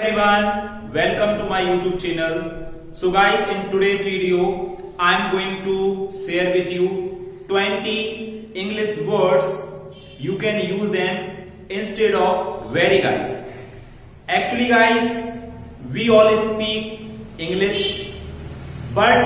Everyone, welcome to my YouTube channel. So guys, in today's video I am going to share with you 20 English words you can use them instead of very guys. Actually guys, we all speak English, but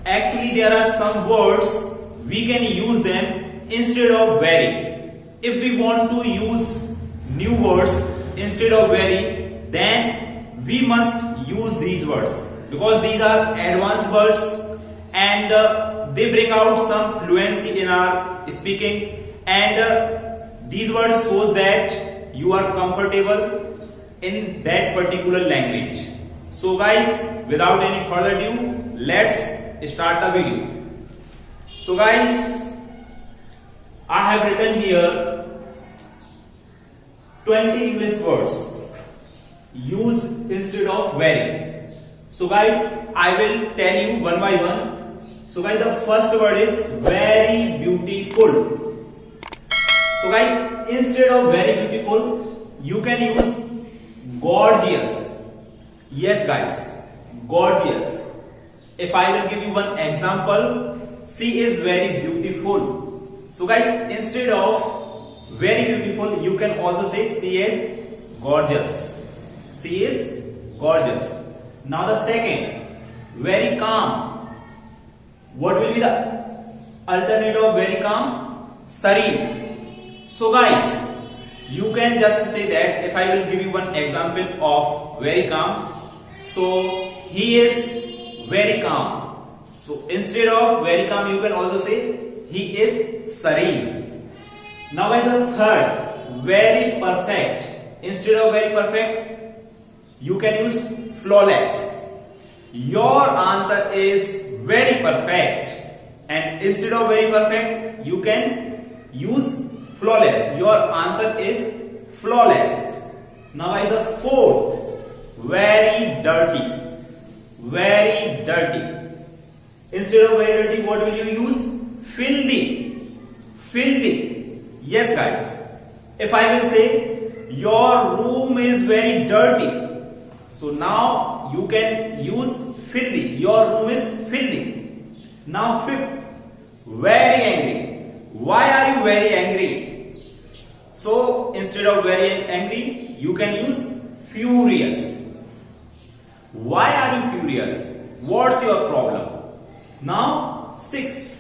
actually there are some words we can use them instead of very. If we want to use new words instead of very, then we must use these words because these are advanced words and they bring out some fluency in our speaking, and these words shows that you are comfortable in that particular language. So guys, without any further ado, let's start the video. So guys, I have written here 20 English words used instead of very. So guys, I will tell you one by one. So guys, the first word is very beautiful. So guys, instead of very beautiful, you can use gorgeous. Yes guys, gorgeous. If I will give you one example, she is very beautiful. So guys, instead of very beautiful, you can also say she is gorgeous. She is gorgeous. Now the second, very calm. What will be the alternative of very calm? Serene. So guys, you can just say that. If I will give you one example of very calm, so he is very calm. So instead of very calm, you can also say he is serene. Now guys, the third, very perfect. Instead of very perfect, you can use flawless. Your answer is very perfect, and instead of very perfect, you can use flawless. Your answer is flawless. Now is the fourth, very dirty. Very dirty. Instead of very dirty, what will you use? Filthy. Filthy. Yes guys, if I will say your room is very dirty, so now you can use filthy. Your room is filthy. Now fifth, very angry. Why are you very angry? So instead of very angry, you can use furious. Why are you furious? What's your problem? Now sixth,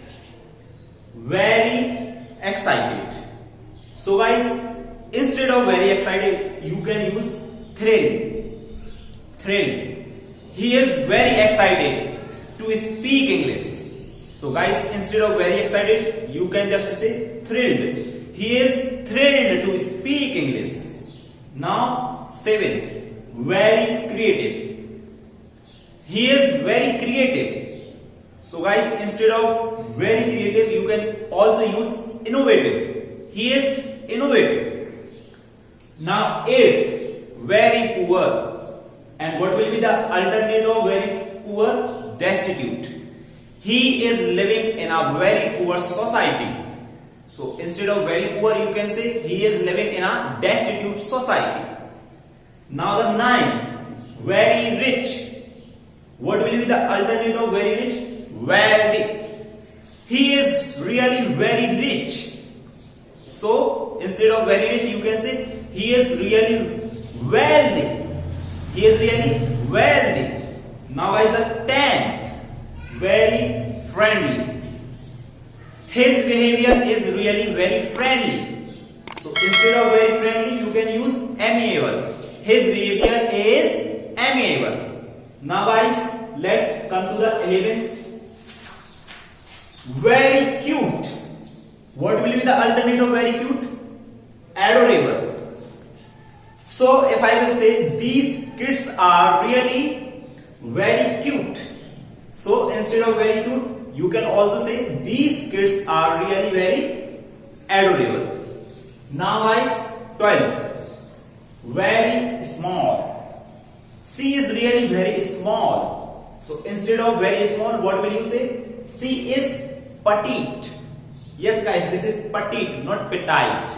very excited. So guys, instead of very excited, you can use thrilled. Thrilled. He is very excited to speak English. So guys, instead of very excited, you can just say thrilled. He is thrilled to speak English. Now seven, very creative. He is very creative. So guys, instead of very creative, you can also use innovative. He is innovative. Now eight, very poor. And what will be the alternative of very poor? Destitute. He is living in a very poor society. So instead of very poor, you can say he is living in a destitute society. Now the ninth, very rich. What will be the alternative of very rich? Wealthy. He is really very rich. So instead of very rich, you can say he is really wealthy. He is really wealthy. Now is the 10th, very friendly. His behavior is really very friendly. So instead of very friendly, you can use amiable. His behavior is amiable. Now guys, let's come to the 11th. Very cute. What will be the alternative of very cute? Adorable. So if I will say these kids are really very cute. So instead of very cute, you can also say these kids are really very adorable. Now guys, 12th, very small. She is really very small. So instead of very small, what will you say? She is petite. Yes guys, this is petite, not petite.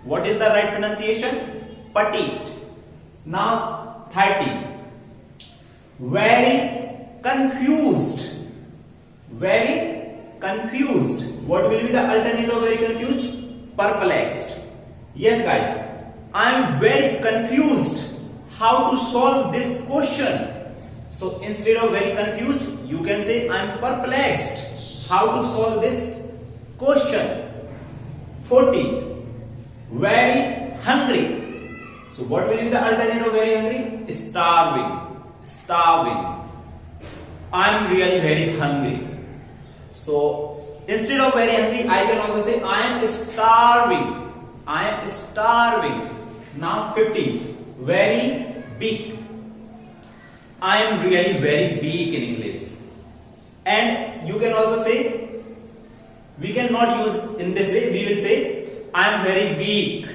What is the right pronunciation? Petite. Now 30. Very confused. Very confused. What will be the alternative of very confused? Perplexed. Yes, guys. I am very confused how to solve this question. So instead of very confused, you can say I am perplexed how to solve this question. 40. Very hungry. So what will be the alternative of very hungry? Starving. Starving. I am really very hungry. So instead of very hungry, I can also say I am starving. I am starving. Now 50. Very big. I am really very big in English. And you can also say, we cannot use in this way, we will say I am very weak.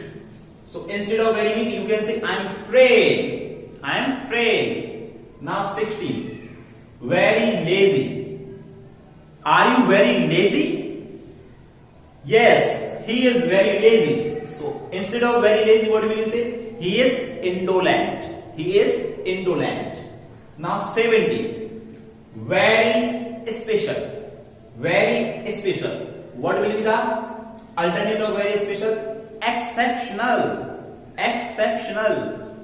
So instead of very weak, you can say I am frail. I am frail. Now 60. Very lazy. Are you very lazy? Yes, he is very lazy. So instead of very lazy, what will you say? He is indolent. He is indolent. Now 70. Very special. Very special. What will be the alternative of very special? Exceptional. Exceptional.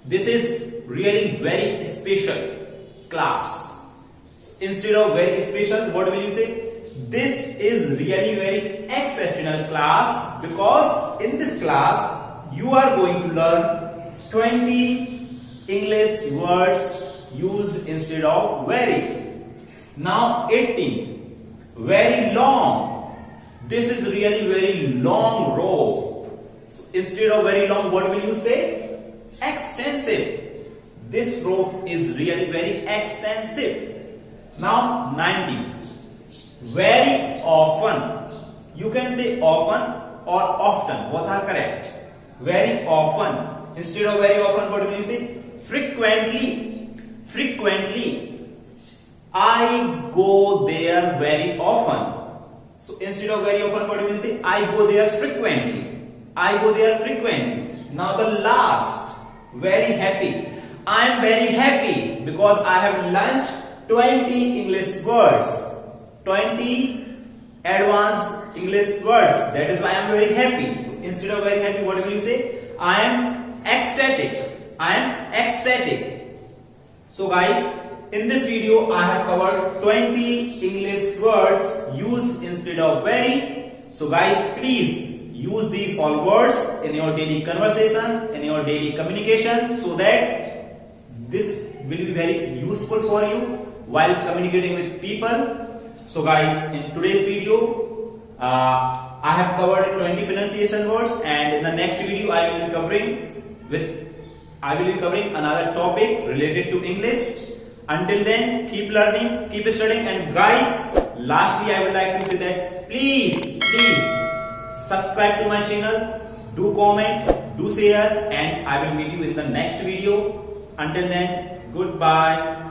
This is really very special class. So instead of very special, what will you say? This is really very exceptional class, because in this class you are going to learn 20 English words used instead of very. Now 18. Very long. This is really very long rope. So instead of very long, what will you say? Extensive. This rope is really very extensive. Now 90. Very often. You can say often or often. Both are correct. Very often. Instead of very often, what will you say? Frequently. Frequently. I go there very often. So instead of very often, what will you say? I go there frequently. I go there frequently. Now the last. Very happy. I am very happy because I have learnt 20 English words. 20 advanced English words. That is why I am very happy. So instead of very happy, what will you say? I am ecstatic. I am ecstatic. So guys, in this video I have covered 20 English words used instead of very. So guys, please use these all words in your daily conversation, in your daily communication, so that this will be very useful for you while communicating with people. So guys, in today's video, I have covered 20 pronunciation words, and in the next video I will be covering another topic related to English. Until then, keep learning, keep studying, and guys, lastly I would like to say that please subscribe to my channel, do comment, do share, and I will meet you in the next video. Until then, goodbye.